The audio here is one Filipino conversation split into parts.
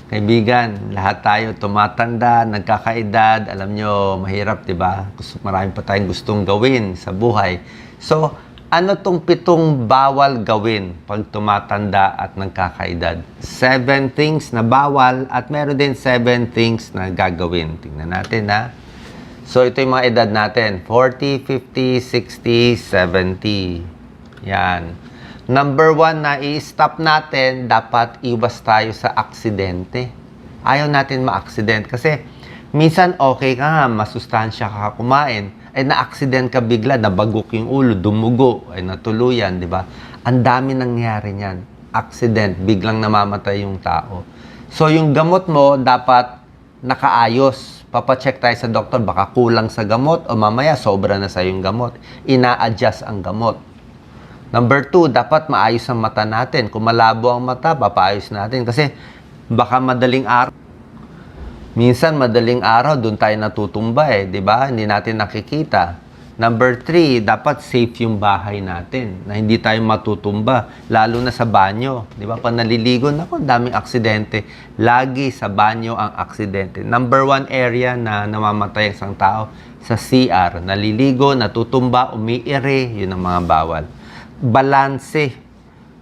Kaibigan, lahat tayo tumatanda, nagkakaedad, alam nyo, mahirap, di ba? Marami pa tayong gustong gawin sa buhay. So, ano tong 7 bawal gawin pag tumatanda at nagkakaedad? 7 things na bawal at meron din 7 things na gagawin. Tingnan natin, ha? So, ito yung mga edad natin. 40, 50, 60, 70. Yan. Number 1 na i-stop natin, dapat iwas tayo sa aksidente. Ayaw natin ma-accident kasi minsan okay ka nga, masustansya ka kumain, ay na-accident ka bigla, nabagok yung ulo, dumugo, ay natuluyan, di ba? Ang dami nangyari niyan. Accident, biglang namamatay yung tao. So yung gamot mo dapat nakaayos. Papacheck tayo sa doktor, baka kulang sa gamot o mamaya sobra na sa yung gamot. Ina-adjust ang gamot. Number 2, dapat maayos ang mata natin. Kung malabo ang mata, papaayos natin. Kasi baka madaling araw. Minsan madaling araw, doon tayo natutumba eh. Diba? Hindi natin nakikita. Number 3, dapat safe yung bahay natin. Na hindi tayo matutumba. Lalo na sa banyo. Diba? Pag naliligo, naku, daming aksidente. Lagi sa banyo ang aksidente. Number 1 area na namamatay ang isang tao, sa CR. Naliligo, natutumba, umiire. Yun ang mga bawal. Balanse.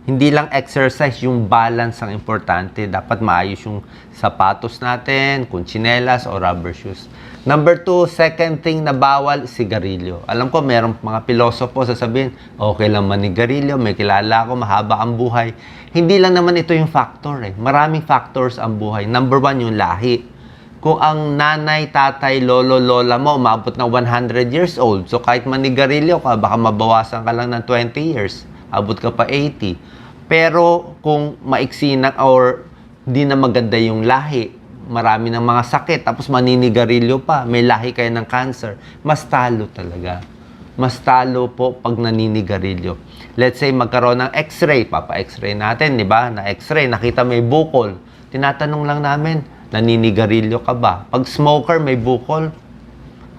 Hindi lang exercise, yung balance ang importante. Dapat maayos yung sapatos natin, kung tsinelas o rubber shoes. Number 2, second thing na bawal, sigarilyo. Alam ko, merong mga pilosopo sasabihin, okay lang manigarilyo, may kilala ako, mahaba ang buhay. Hindi lang naman ito yung factor eh. Maraming factors ang buhay. Number 1, yung lahi. Kung ang nanay, tatay, lolo, lola mo, umabot ng 100 years old. So, kahit manigarilyo ka, baka mabawasan ka lang ng 20 years. Abot ka pa 80. Pero, kung maiksi na or di na maganda yung lahi, marami ng mga sakit, tapos maninigarilyo pa, may lahi kayo ng cancer, mas talo talaga. Mas talo po pag naninigarilyo. Let's say, magkaroon ng x-ray, papa-x-ray natin, di ba? Na x-ray, nakita may bukol. Tinatanong lang namin, naninigarilyo ka ba? Pag smoker, may bukol,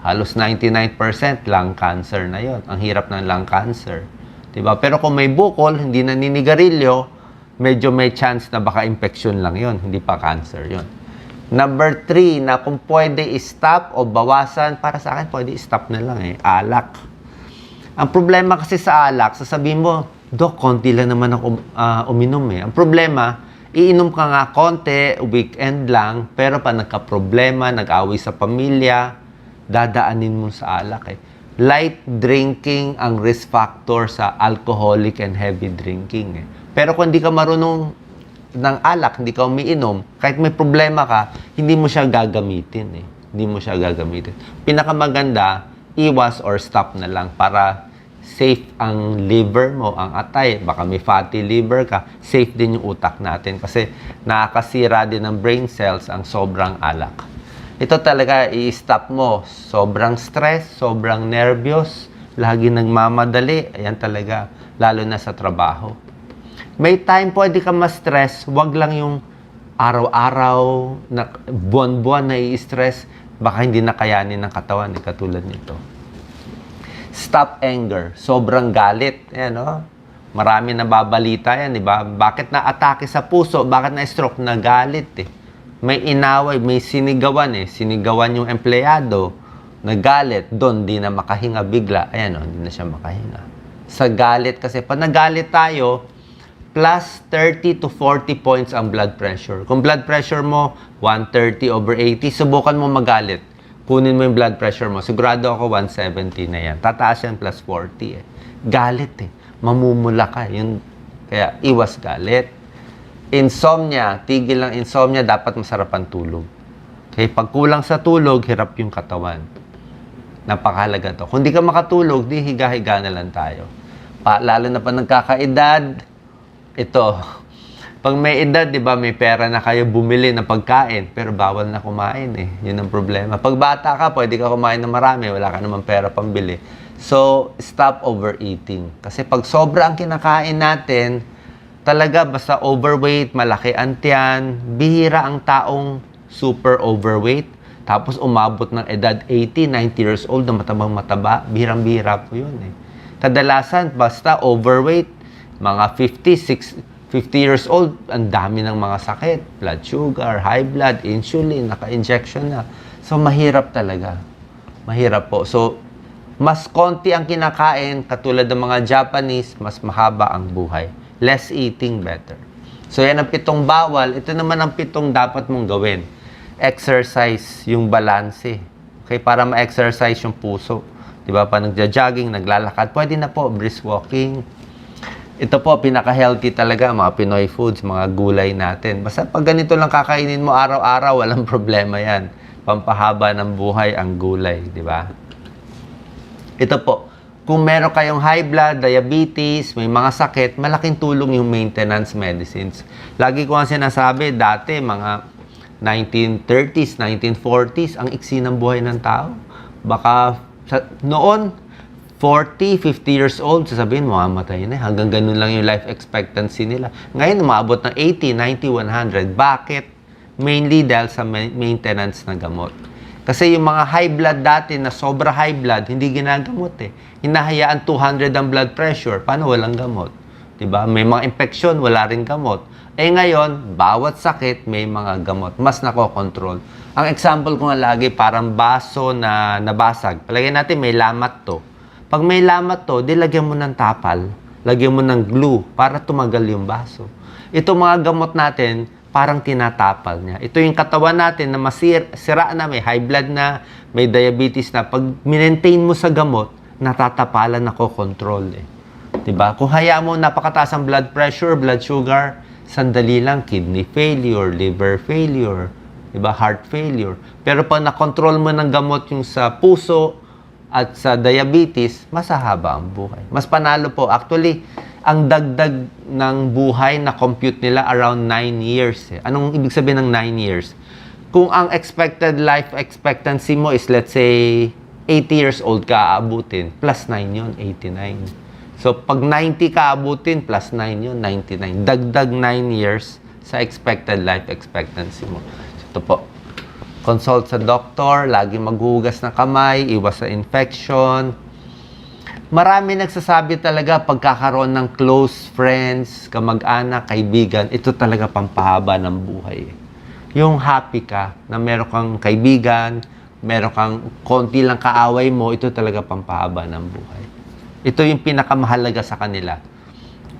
halos 99% lung cancer na yon. Ang hirap ng lung cancer. Diba? Pero kung may bukol, hindi naninigarilyo, medyo may chance na baka infection lang yon, hindi pa cancer yon. Number 3, na kung pwede i-stop o bawasan, para sa akin, pwede i-stop na lang eh, alak. Ang problema kasi sa alak, sasabihin mo, Dok, konti lang naman ako uminom eh. Ang problema, iinom ka nga konti, weekend lang, pero pa nagka-problema, nag-away sa pamilya, dadaanin mo sa alak eh. Light drinking ang risk factor sa alcoholic and heavy drinking eh. Pero kung hindi ka marunong ng alak, hindi ka umiinom, kahit may problema ka, hindi mo siya gagamitin eh. Hindi mo siya gagamitin. Pinakamaganda, iwas or stop na lang para safe ang liver mo, ang atay. Baka may fatty liver ka, safe din yung utak natin kasi nakakasira din ng brain cells ang sobrang alak. Ito talaga, i-stop mo. Sobrang stress, sobrang nervyos, lagi nagmamadali. Ayan talaga, lalo na sa trabaho. May time pwede ka ma-stress, wag lang yung araw-araw, buwan-buwan na i-stress, baka hindi nakayanin ng katawan, katulad nito. Stop anger. Sobrang galit. Ayan, no? Marami nababalita yan, di ba? Bakit na-atake sa puso? Bakit na-stroke? Nagalit eh. May inaway, may sinigawan eh. Sinigawan yung empleyado. Nagalit. Doon, di na makahinga bigla. Ayan, no? Hindi na siya makahinga. Sa galit kasi, pag nagalit tayo, plus 30 to 40 points ang blood pressure. Kung blood pressure mo, 130/80, subukan mo magalit. Kunin mo yung blood pressure mo. Sigurado ako 170 na yan. Tataas yan plus 40 eh. Galit eh. Mamumula ka. Yun. Kaya iwas galit. Insomnia. Tigil ng insomnia. Dapat masarap ang tulog. Okay? Pag kulang sa tulog, hirap yung katawan. Napakahalaga to. Kung di ka makatulog, di higa-higa na lang tayo. Lalo na pa nagkakaedad, ito. Pag may edad, di ba, may pera na kayo bumili ng pagkain, pero bawal na kumain eh. Yun ang problema. Pag bata ka, pwede ka kumain ng marami, wala ka naman pera pambili. So, stop overeating. Kasi pag sobra ang kinakain natin, talaga basta overweight, malaki ang tiyan, bihira ang taong super overweight, tapos umabot ng edad 80, 90 years old na matabang mataba, bihirang-bihira po yun eh. Kadalasan, basta overweight, mga 50, 50 years old, ang dami ng mga sakit. Blood sugar, high blood, insulin, naka-injection na. So, mahirap talaga. Mahirap po. So, mas konti ang kinakain, katulad ng mga Japanese, mas mahaba ang buhay. Less eating, better. So, yan ang 7 bawal. Ito naman ang 7 dapat mong gawin. Exercise, yung balanse. Okay, para ma-exercise yung puso. Diba? Pa nagja-jogging, naglalakad, pwede na po, brisk walking. Ito po, pinaka-healthy talaga, mga Pinoy foods, mga gulay natin. Basta pag ganito lang kakainin mo araw-araw, walang problema yan. Pampahaba ng buhay ang gulay, di ba? Ito po, kung meron kayong high blood, diabetes, may mga sakit, malaking tulong yung maintenance medicines. Lagi ko nga sinasabi, dati, mga 1930s, 1940s, ang iksi ng buhay ng tao. Baka noon, 40, 50 years old, sasabihin, mamamatay na. Hanggang ganun lang yung life expectancy nila. Ngayon, umabot ng 80, 90, 100. Bakit? Mainly dahil sa maintenance na gamot. Kasi yung mga high blood dati na sobra high blood, hindi ginagamot eh. Hinahayaan 200 ang blood pressure. Paano walang gamot? Diba? May mga infection, wala rin gamot. Eh ngayon, bawat sakit, may mga gamot. Mas nakokontrol. Ang example ko nga lagi, parang baso na nabasag. Palagay natin, may lamat to. Pag may lamat to, di lagyan mo ng tapal, lagyan mo ng glue para tumagal yung baso. Ito mga gamot natin, parang tinatapal niya. Ito yung katawan natin na sira na, may high blood na, may diabetes na. Pag maintain mo sa gamot, natatapalan, nakokontrol eh. Diba? Kung hayaan mo napakataas ang blood pressure, blood sugar, sandali lang, kidney failure, liver failure, diba? Heart failure. Pero pag nakontrol mo ng gamot yung sa puso, at sa diabetes, mas hahaba ang buhay. Mas panalo po. Actually, ang dagdag ng buhay na compute nila around 9 years. Eh. Anong ibig sabihin ng 9 years? Kung ang expected life expectancy mo is, let's say, 80 years old ka aabutin, plus 9 yun, 89. So, pag 90 ka aabutin, plus 9 yun, 99. Dagdag 9 years sa expected life expectancy mo. So, ito po. Consult sa doktor, lagi maghugas ng kamay, iwas sa infection. Marami nagsasabi talaga pagkakaroon ng close friends, kamag-anak, kaibigan, ito talaga pampahaba ng buhay. Yung happy ka, na meron kang kaibigan, meron kang konti lang kaaway mo, ito talaga pampahaba ng buhay. Ito yung pinakamahalaga sa kanila.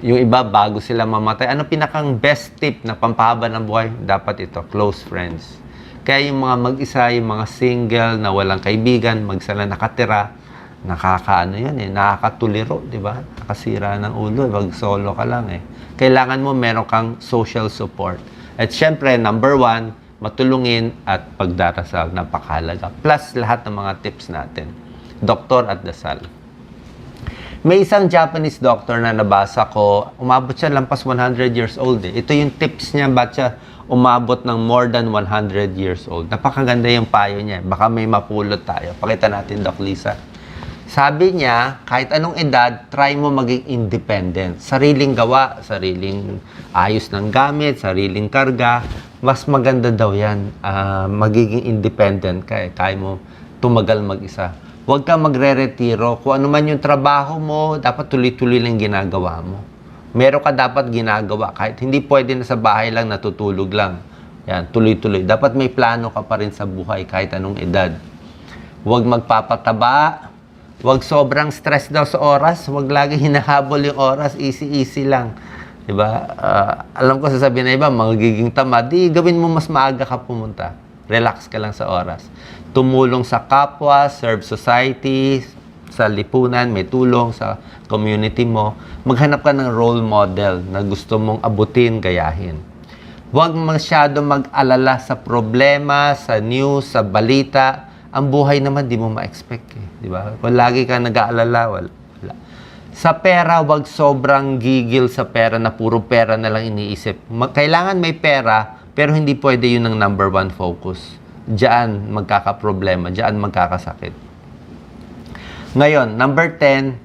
Yung iba, bago sila mamatay, ano pinakang best tip na pampahaba ng buhay? Dapat ito, close friends. Kaya yung mga mag-isa, yung mga single na walang kaibigan, mag-isa nakatira, nakakatuliro, di ba? Nakasira ng ulo, wag solo ka lang eh. Kailangan mo meron kang social support. At syempre, number 1, matulungin at pagdarasal, napakahalaga. Plus lahat ng mga tips natin. Doktor at dasal. May isang Japanese doctor na nabasa ko, umabot siya lampas 100 years old eh. Ito yung tips niya, ba't siya umabot ng more than 100 years old. Napakaganda yung payo niya. Baka may mapulot tayo. Pakita natin, Doc Lisa. Sabi niya, kahit anong edad, try mo maging independent. Sariling gawa, sariling ayos ng gamit, sariling karga. Mas maganda daw yan. Magiging independent ka. Kaya mo tumagal mag-isa. Huwag kang magre-retiro. Kung ano man yung trabaho mo, dapat tuloy-tuloy lang ginagawa mo. Meron ka dapat ginagawa. Kahit hindi pwede na sa bahay lang, natutulog lang. Yan, tuloy-tuloy. Dapat may plano ka pa rin sa buhay kahit anong edad. Huwag magpapataba. Huwag sobrang stress daw sa oras. Huwag lagi hinahabol yung oras. Easy-easy lang. Diba? Alam ko sasabihin na iba, magiging tamad. Di, gawin mo mas maaga ka pumunta. Relax ka lang sa oras. Tumulong sa kapwa, serve society, sa lipunan, may tulong sa community mo. Maghanap ka ng role model na gusto mong abutin, gayahin. Huwag masyado mag-alala sa problema, sa news, sa balita. Ang buhay naman, di mo ma-expect eh. Di ba? Kung lagi ka nag-aalala, wala. Sa pera, huwag sobrang gigil sa pera na puro pera na lang iniisip. Kailangan may pera, pero hindi pwede yun ang number 1 focus. Diyan magkakaproblema, diyan magkakasakit. Ngayon, number 10,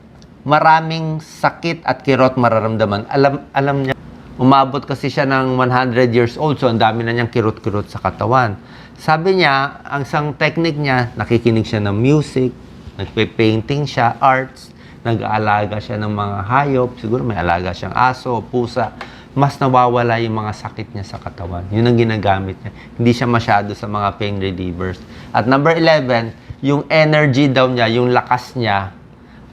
maraming sakit at kirot mararamdaman. Alam niya, umabot kasi siya ng 100 years old, so ang dami na niyang kirot-kirot sa katawan. Sabi niya, ang isang technique niya, nakikinig siya ng music, nagpe-painting siya, arts, nag-aalaga siya ng mga hayop, siguro may alaga siyang aso, pusa. mas nawawala yung mga sakit niya sa katawan. Yun ang ginagamit niya. Hindi siya masyado sa mga pain relievers. At number 11, yung energy daw niya, yung lakas niya,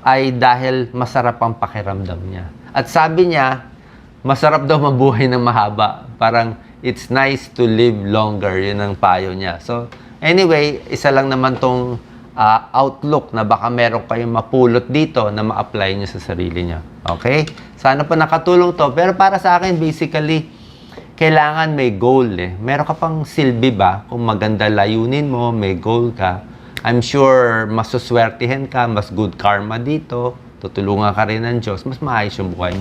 ay dahil masarap ang pakiramdam niya. At sabi niya, masarap daw mabuhay ng mahaba. Parang, it's nice to live longer. Yun ang payo niya. So, anyway, isa lang naman tong outlook na baka meron kayong mapulot dito na ma-apply nyo sa sarili nyo. Okay? Sana po nakatulong to. Pero para sa akin, basically, kailangan may goal eh. Meron ka pang silbi ba? Kung maganda layunin mo, may goal ka. I'm sure masuswertihin ka, mas good karma dito. Tutulungan ka rin ng Diyos. Mas maayos yung buhay mo.